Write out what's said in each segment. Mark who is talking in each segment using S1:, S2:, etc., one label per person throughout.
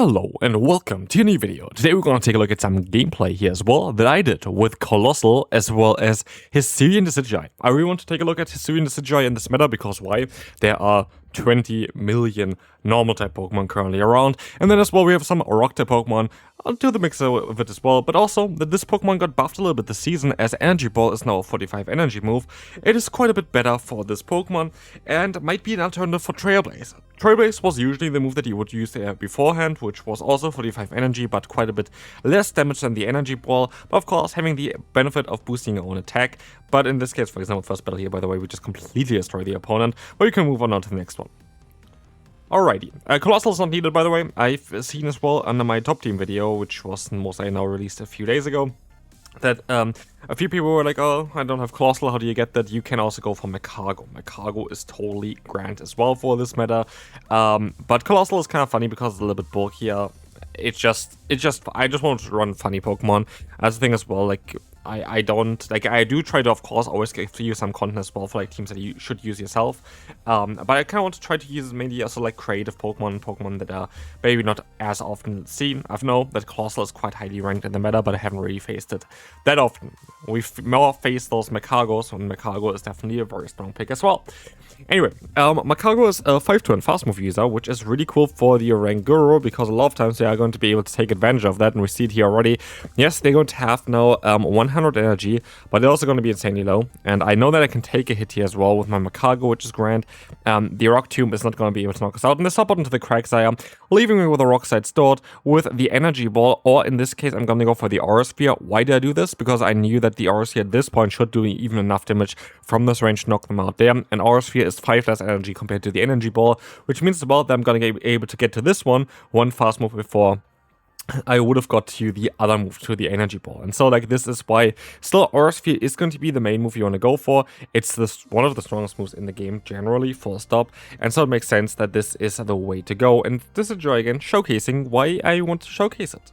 S1: Hello and welcome to a new video. Today we're going to take a look at some gameplay here as well that I did with Colossal as well as Hisuian Decidueye. I really want to take a look at Hisuian Decidueye in this meta because why? There are 20 million normal type Pokemon currently around, and then as well we have some rock type Pokemon. I'll do the mix of it as well, but also that this Pokemon got buffed a little bit this season as Energy Ball is now a 45 energy move. It is quite a bit better for this Pokemon and might be an alternative for Trailblaze. Trailblaze was usually the move that you would use beforehand, which was also 45 energy, but quite a bit less damage than the Energy Ball, but of course having the benefit of boosting your own attack. But in this case, for example, first battle here, by the way, we just completely destroy the opponent, but you can move on to the next one. Alrighty, Colossal is not needed, by the way. I've seen as well under my top team video, which was mostly now released a few days ago, that a few people were like, oh, I don't have Colossal, how do you get that? You can also go for Magcargo. Magcargo is totally grand as well for this meta, but Colossal is kind of funny because it's a little bit bulkier. I just want to run funny Pokemon. That's the thing as well, like, I do try to, of course, always give you some content as well for like teams that you should use yourself. But I kind of want to try to use mainly also like creative Pokemon that are maybe not as often seen. I know that Colossal is quite highly ranked in the meta, but I haven't really faced it that often. We've more faced those Magcargos, and Magcargo is definitely a very strong pick as well. Anyway, Magcargo is a 5-turn fast move user, which is really cool for the Oranguru because a lot of times they are going to be able to take advantage of that, and we see it here already. Yes, they're going to have now 100 energy, but they're also going to be insanely low, and I know that I can take a hit here as well with my Magcargo, which is grand. The Rock Tomb is not going to be able to knock us out, and this hop into the Quagsire, leaving me with a Rock Slide stored with the Energy Ball, or in this case, I'm going to go for the Aura Sphere. Why did I do this? Because I knew that the Aura Sphere at this point should do even enough damage from this range to knock them out there, and Aura Sphere is 5 less energy compared to the Energy Ball, which means as well that I'm going to be able to get to this one fast move before I would have got to the other move, to the Energy Ball. And so like this is why still Aura Sphere is going to be the main move you want to go for. It's one of the strongest moves in the game generally, full stop. And so it makes sense that this is the way to go. And this is Joy again showcasing why I want to showcase it.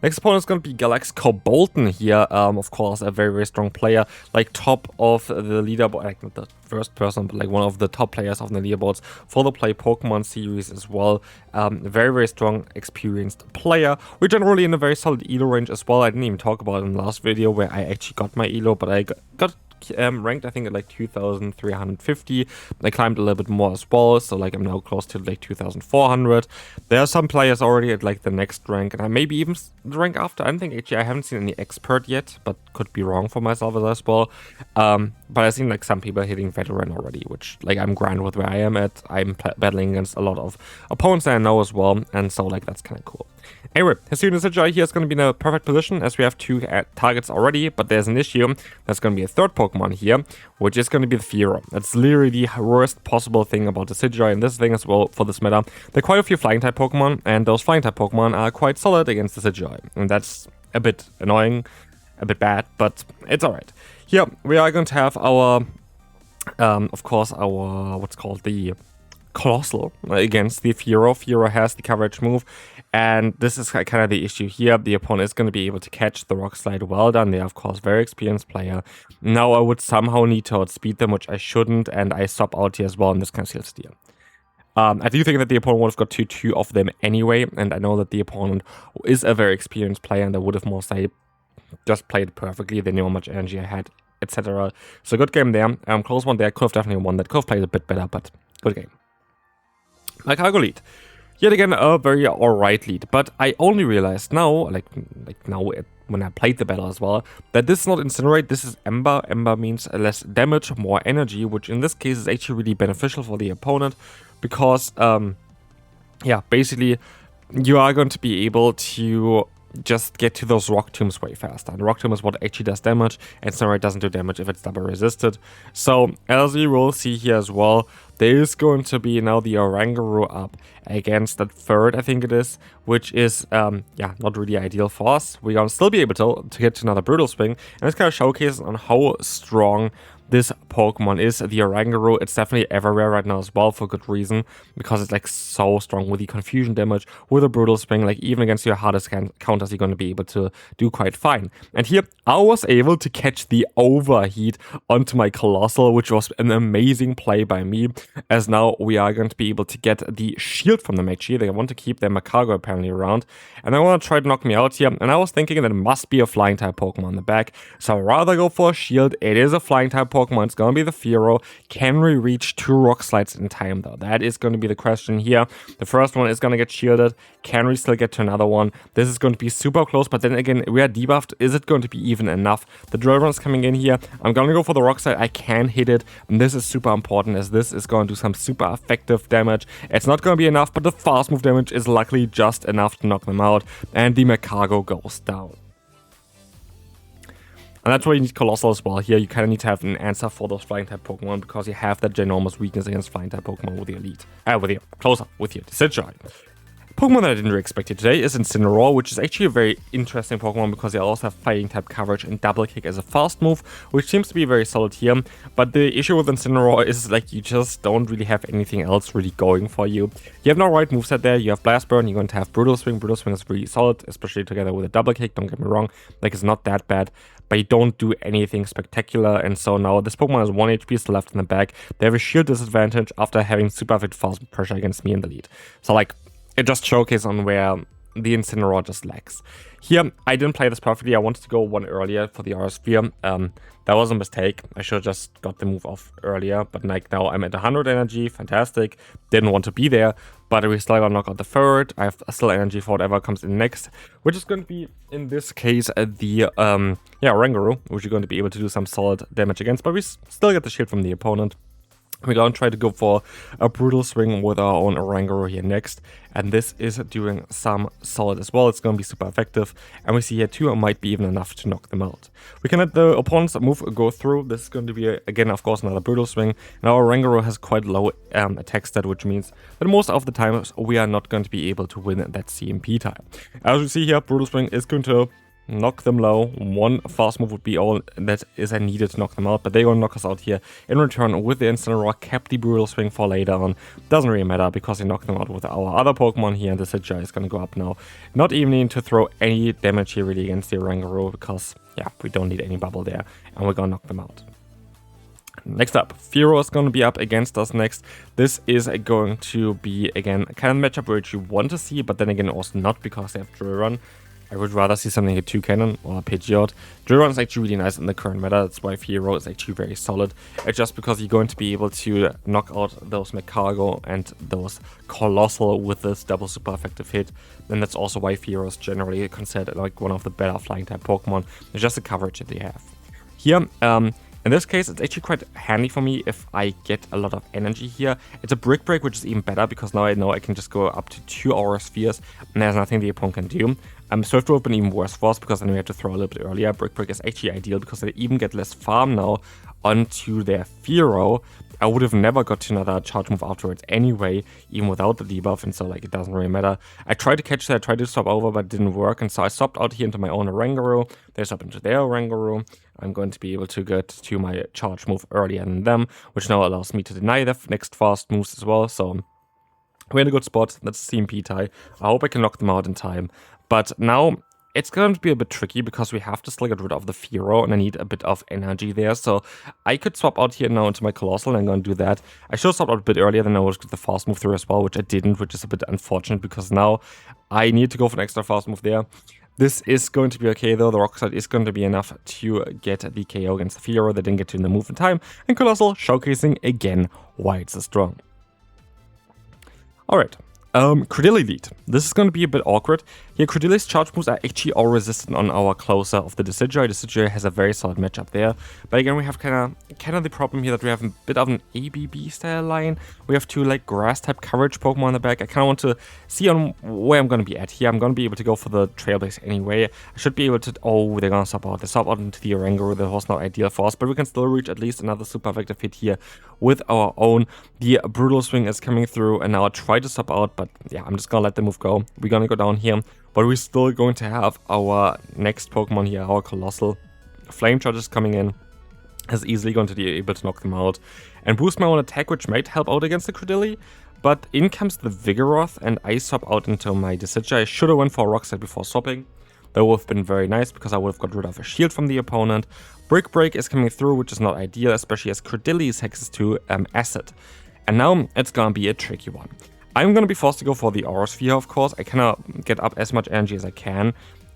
S1: Next opponent is going to be GlitchxCity here, of course, a very, very strong player, like top of the leaderboard, like not the first person, but like one of the top players of the leaderboards for the Play Pokemon series as well. Very, very strong, experienced player. We're generally in a very solid elo range as well. I didn't even talk about it in the last video where I actually got my elo, but I got ranked I think at like 2,350. I climbed a little bit more as well, so like I'm now close to like 2,400. There are some players already at like the next rank, and I maybe even the rank after. I don't think actually I haven't seen any expert yet, but could be wrong for myself as well. But I've seen like some people hitting veteran already, which like I'm grand with where I am at. I'm battling against a lot of opponents that I know as well, and so like that's kind of cool. Anyway, Hisuian Decidueye here is going to be in a perfect position as we have 2 targets already, but there's an issue. There's going to be a third Pokemon here, which is going to be the Fearow. That's literally the worst possible thing about the Decidueye, and this thing as well for this meta. There are quite a few flying type Pokemon, and those flying type Pokemon are quite solid against the Decidueye, and that's a bit annoying, a bit bad, but it's alright. Here we are going to have our, of course, our what's called the Colossal against the Fearow. Fearow has the coverage move, and this is kind of the issue here. The opponent is going to be able to catch the Rock Slide. Well done. They're, of course, very experienced player. Now I would somehow need to outspeed them, which I shouldn't, and I swap out here as well, and this kind of steal. I do think that the opponent would have got 2-2 of them anyway, and I know that the opponent is a very experienced player, and I would have most likely just played perfectly. They knew how much energy I had, etc. So good game there. Close one there. Could have definitely won that. Could have played a bit better, but good game. Magcargo lead. Yet again, a very alright lead, but I only realized now, like now when I played the battle as well, that this is not Incinerate, this is Ember. Ember means less damage, more energy, which in this case is actually really beneficial for the opponent, because, yeah, basically, you are going to be able to just get to those Rock Tombs way faster. And Rock Tomb is what actually does damage, and Incinerate doesn't do damage if it's double resisted. So, as you will see here as well, there is going to be now the Oranguru up against that third, I think it is, which is, yeah, not really ideal for us. We're going to still be able to get to another Brutal Swing, and this kind of showcases on how strong this Pokemon is the Oranguru. It's definitely everywhere right now as well for good reason, because it's like so strong with the confusion damage, with a brutal swing, like even against your hardest counters you're going to be able to do quite fine. And here I was able to catch the overheat onto my Colossal, which was an amazing play by me, as now we are going to be able to get the shield from the match here. They want to keep their Macago apparently around, and they want to try to knock me out here, and I was thinking that it must be a flying type Pokemon in the back, so I'd rather go for a shield. It is a flying type Pokemon, it's going to be the Fearow. Can we reach 2 Rock Slides in time though? That is going to be the question here. The first one is going to get shielded. Can we still get to another one? This is going to be super close, but then again, we are debuffed. Is it going to be even enough? The drill run's coming in here. I'm going to go for the Rock Slide. I can hit it, and this is super important, as this is going to do some super effective damage. It's not going to be enough, but the fast move damage is luckily just enough to knock them out, and the Macago goes down. And that's why you need Colossal as well here. You kind of need to have an answer for those flying type Pokemon, because you have that ginormous weakness against flying type Pokemon with the Elite. With your Closer, with your Decidueye. Pokemon that I didn't really expect here today is Incineroar, which is actually a very interesting Pokemon because they also have fighting type coverage and double kick as a fast move, which seems to be very solid here. But the issue with Incineroar is like you just don't really have anything else really going for you. You have no right moveset there. You have Blast Burn, you're going to have Brutal Swing. Brutal Swing is really solid, especially together with a double kick, don't get me wrong. Like, it's not that bad, but you don't do anything spectacular. And so now this Pokemon has 1 HP still left in the back. They have a shield disadvantage after having super effective fast pressure against me in the lead. So like, it just showcases on where the Incineroar just lacks. Here, I didn't play this perfectly. I wanted to go one earlier for the Aura Sphere. That was a mistake. I should have just got the move off earlier. But like now I'm at 100 energy. Fantastic. Didn't want to be there. But we still got to knock out the third. I have still energy for whatever comes in next, which is going to be, in this case, the Oranguru, which you're going to be able to do some solid damage against. But we still get the shield from the opponent. We're going to try to go for a Brutal Swing with our own Oranguru here next. And this is doing some solid as well. It's going to be super effective. And we see here 2 might be even enough to knock them out. We can let the opponent's move go through. This is going to be, again, of course, another Brutal Swing. Now, our Oranguru has quite low attack stat, which means that most of the times we are not going to be able to win that CMP time. As we see here, Brutal Swing is going to knock them low. 1 fast move would be all that is needed to knock them out, but they're going to knock us out here in return with the Incineroar. Kept the Brutal Swing for later on. Doesn't really matter because they knocked them out with our other Pokemon here, and the Decidueye is going to go up now. Not even needing to throw any damage here really against the Oranguru, because yeah, we don't need any bubble there, and we're going to knock them out. Next up, Fearow is going to be up against us next. This is going to be, again, kind of matchup which you want to see, but then again also not, because they have Drill Run. I would rather see something like a Toucannon or a Pidgeot. Drill Run is actually really nice in the current meta. That's why Fearow is actually very solid. It's just because you're going to be able to knock out those Macago and those Colossal with this double super effective hit. And that's also why Fearow is generally considered like one of the better flying type Pokemon. It's just the coverage that they have. Here, in this case, it's actually quite handy for me if I get a lot of energy here. It's a Brick Break, which is even better, because now I know I can just go up to 2 Aura Spheres, and there's nothing the opponent can do. Swift would have been even worse for us, because then we had to throw a little bit earlier. Brick Break is actually ideal, because they even get less farm now onto their Fearow. I would have never got to another charge move afterwards anyway, even without the debuff, and so like it doesn't really matter. I tried to catch that, I tried to stop over, but it didn't work, and so I stopped out here into my own Oranguru. They stopped into their Oranguru. I'm going to be able to get to my charge move earlier than them, which now allows me to deny the next fast moves as well, so we're in a good spot. That's a CMP tie. I hope I can knock them out in time, but now it's going to be a bit tricky because we have to still get rid of the Fearow, and I need a bit of energy there. So I could swap out here now into my Colossal, and I'm going to do that. I should have swapped out a bit earlier, then I would get the fast move through as well, which I didn't, which is a bit unfortunate because now I need to go for an extra fast move there. This is going to be okay though. The Rock Slide is going to be enough to get the KO against the Fearow. They didn't get to in the move in time, and Colossal showcasing again why it's so strong. Alright. Credilli lead. This is going to be a bit awkward. Here, Credilli's charge moves are actually all resistant on our closer of the Decidueye. Decidueye has a very solid matchup there. But again, we have kind of the problem here that we have a bit of an ABB style line. We have 2 like grass type coverage Pokemon in the back. I kind of want to see on where I'm going to be at here. I'm going to be able to go for the Trailblaze anyway. I should be able to... Oh, they're going to stop out. They stop out into the Oranguru. That was not ideal for us, but we can still reach at least another super effective hit here with our own. The Brutal Swing is coming through, and now I try to stop out, but yeah, I'm just going to let the move go. We're going to go down here, but we're still going to have our next Pokemon here, our Colossal. Flame Charge is coming in. is easily going to be able to knock them out and boost my own attack, which might help out against the Credilli. But in comes the Vigoroth, and I swap out into my Decidueye. I should have went for a Rock Slide before swapping. That would have been very nice, because I would have got rid of a shield from the opponent. Brick Break is coming through, which is not ideal, especially as Credilli's hexes to Acid. And now it's gonna be a tricky one. I'm gonna be forced to go for the Aura Sphere, of course. I cannot get up as much energy as I can.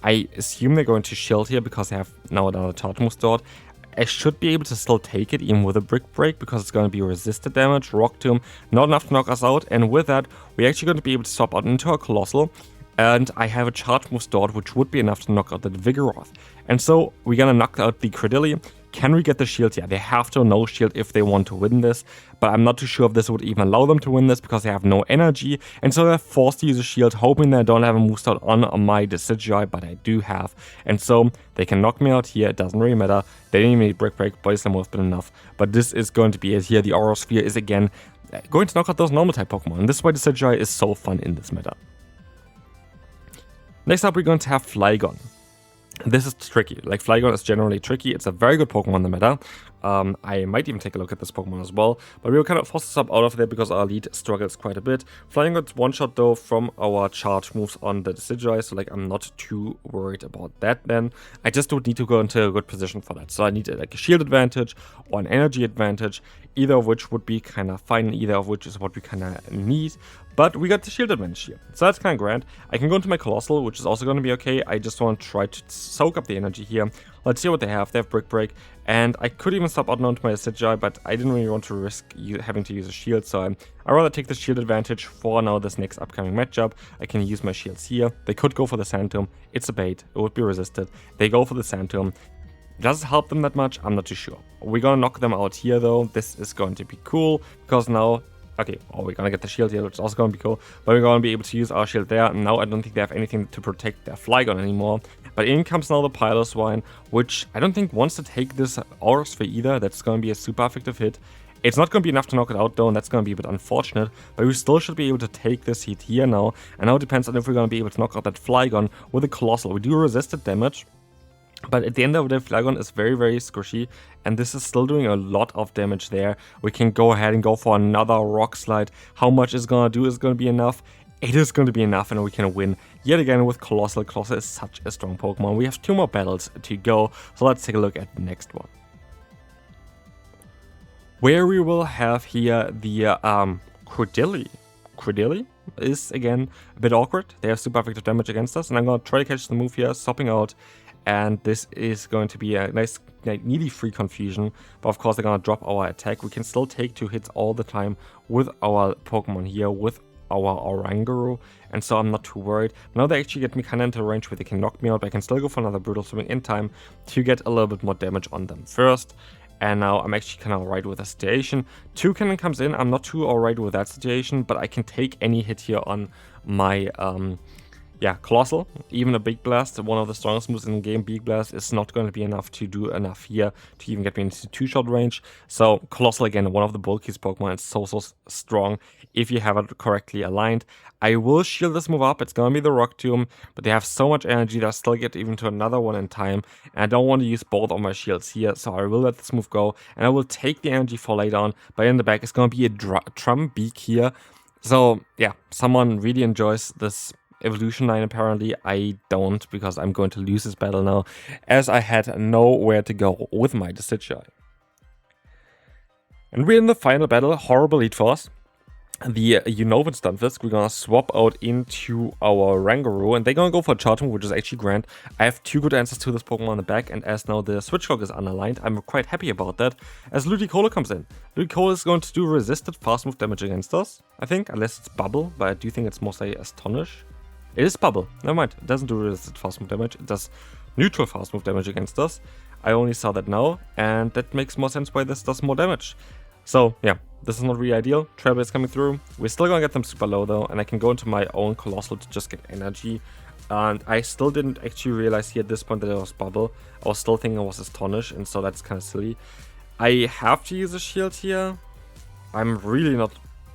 S1: I assume they're going to shield here, because they have now another charge move stored. I should be able to still take it, even with a Brick Break, because it's going to be resisted damage, Rock Tomb, not enough to knock us out, and with that, we're actually going to be able to swap out into a Colossal, and I have a charge move stored, which would be enough to knock out the Vigoroth. And so, we're going to knock out the Credilli. Can we get the shield? Yeah, they have to no shield if they want to win this, but I'm not too sure if this would even allow them to win this, because they have no energy, and so they're forced to use a shield, hoping they don't have a move start on my Decidueye, but I do have, and so they can knock me out here. It doesn't really matter. They didn't even need Brick Break, Body Slam would have been enough, but this is going to be it here. The Aura Sphere is again going to knock out those normal type Pokemon, and this is why Decidueye is so fun in this meta. Next up, we're going to have Flygon. This is tricky. Like, Flygon is generally tricky. It's a very good Pokemon in the meta. I might even take a look at this Pokemon as well. But we will kind of force this up out of there because our lead struggles quite a bit. Flygon gets one shot though from our charge moves on the Decidueye. So like, I'm not too worried about that then. I just don't need to go into a good position for that. So I need like a shield advantage or an energy advantage. Either of which would be kind of fine. Either of which is what we kind of need. But we got the shield advantage here, so that's kind of grand. I can go into my Colossal, which is also going to be okay. I just want to try to soak up the energy here. Let's see what they have. They have Brick Break, and I could even stop out onto my Decidueye, but I didn't really want to risk having to use a shield, so I'd rather take the shield advantage for now this next upcoming matchup. I can use my shields here. They could go for the Sand Tomb. It's a bait. It would be resisted. They go for the Sand Tomb. Does it help them that much? I'm not too sure. We're going to knock them out here, though. This is going to be cool, because now... Okay, we're gonna get the shield here, which is also gonna be cool. But we're gonna be able to use our shield there. And now I don't think they have anything to protect their Flygon anymore. But in comes now the Piloswine, which I don't think wants to take this Aura Sphere either. That's gonna be a super effective hit. It's not gonna be enough to knock it out though, and that's gonna be a bit unfortunate. But we still should be able to take this hit here now. And now it depends on if we're gonna be able to knock out that Flygon with a Colossal. We do resisted damage. But at the end of the day, Flygon is very, very squishy, and this is still doing a lot of damage there. We can go ahead and go for another Rock Slide. How much it's gonna do is gonna be enough. It is going to be enough, and we can win yet again with Colossal. Colossal is such a strong Pokemon. We have 2 more battles to go, so let's take a look at the next one. Where we will have here the Credilli. Credilli is again a bit awkward. They have super effective damage against us, and I'm gonna try to catch the move here, stopping out. And this is going to be a nice, needy free confusion. But of course, they're going to drop our attack. We can still take 2 hits all the time with our Pokemon here, with our Oranguru. And so I'm not too worried. Now they actually get me kind of into range where they can knock me out. But I can still go for another Brutal Swimming in time to get a little bit more damage on them first. And now I'm actually kind of alright with the situation. Toucannon comes in. I'm not too alright with that situation. But I can take any hit here on my... Colossal, even a Big Blast, one of the strongest moves in the game, Big Blast, is not going to be enough to do enough here to even get me into 2-shot range. So Colossal, again, one of the bulkiest Pokemon, is so strong if you have it correctly aligned. I will shield this move up, it's going to be the Rock Tomb, but they have so much energy that I still get even to another one in time, and I don't want to use both of my shields here, so I will let this move go, and I will take the energy for later on, but in the back it's going to be a Trumbeak here. So yeah, someone really enjoys this evolution line apparently. I don't, because I'm going to lose this battle now, as I had nowhere to go with my Decidueye. And we're in the final battle, horrible lead for us. The Unova Stunfisk, we're gonna swap out into our Oranguru, and they're gonna go for a Charge Move, which is actually grand. I have 2 good answers to this Pokemon on the back, and as now the Switch Clock is unaligned, I'm quite happy about that, as Ludicolo comes in. Ludicolo is going to do resisted fast move damage against us, I think, unless it's Bubble, but I do think it's mostly Astonish. It is Bubble. Never mind. It doesn't do resisted fast move damage. It does neutral fast move damage against us. I only saw that now, and that makes more sense why this does more damage. So, yeah, this is not really ideal. Trailblaze is coming through. We're still gonna get them super low, though, and I can go into my own Colossal to just get energy. And I still didn't actually realize here at this point that it was Bubble. I was still thinking it was Astonish, and so that's kind of silly. I have to use a shield here. I'm really not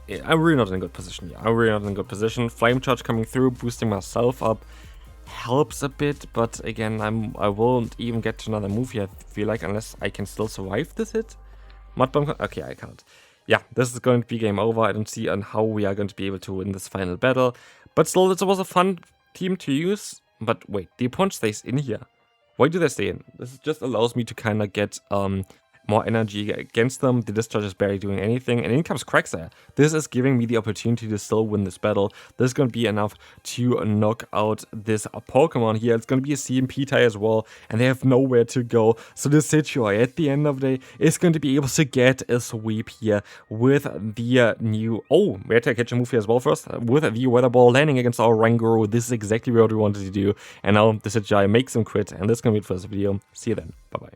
S1: in a good position here. I'm really not in a good position. Flame Charge coming through, boosting myself up. helps a bit, but again, I won't even get to another move here, I feel like, unless I can still survive this hit. Mud Bomb, okay, I can't. Yeah, this is going to be game over. I don't see on how we are going to be able to win this final battle. But still, this was a fun team to use. But wait, the opponent stays in here. Why do they stay in? This just allows me to kind of get more energy against them. The discharge is barely doing anything, and in comes Quagsire. This is giving me the opportunity to still win this battle. This is going to be enough to knock out this Pokemon here. It's going to be a CMP tie as well, and they have nowhere to go. So the Decidueye at the end of the day is going to be able to get a sweep here with the new... Oh, we had to catch a move here as well first. With the Weather Ball landing against our Ranguru. This is exactly what we wanted to do, and now the Decidueye makes him quit, and this is going to be it for this video. See you then. Bye-bye.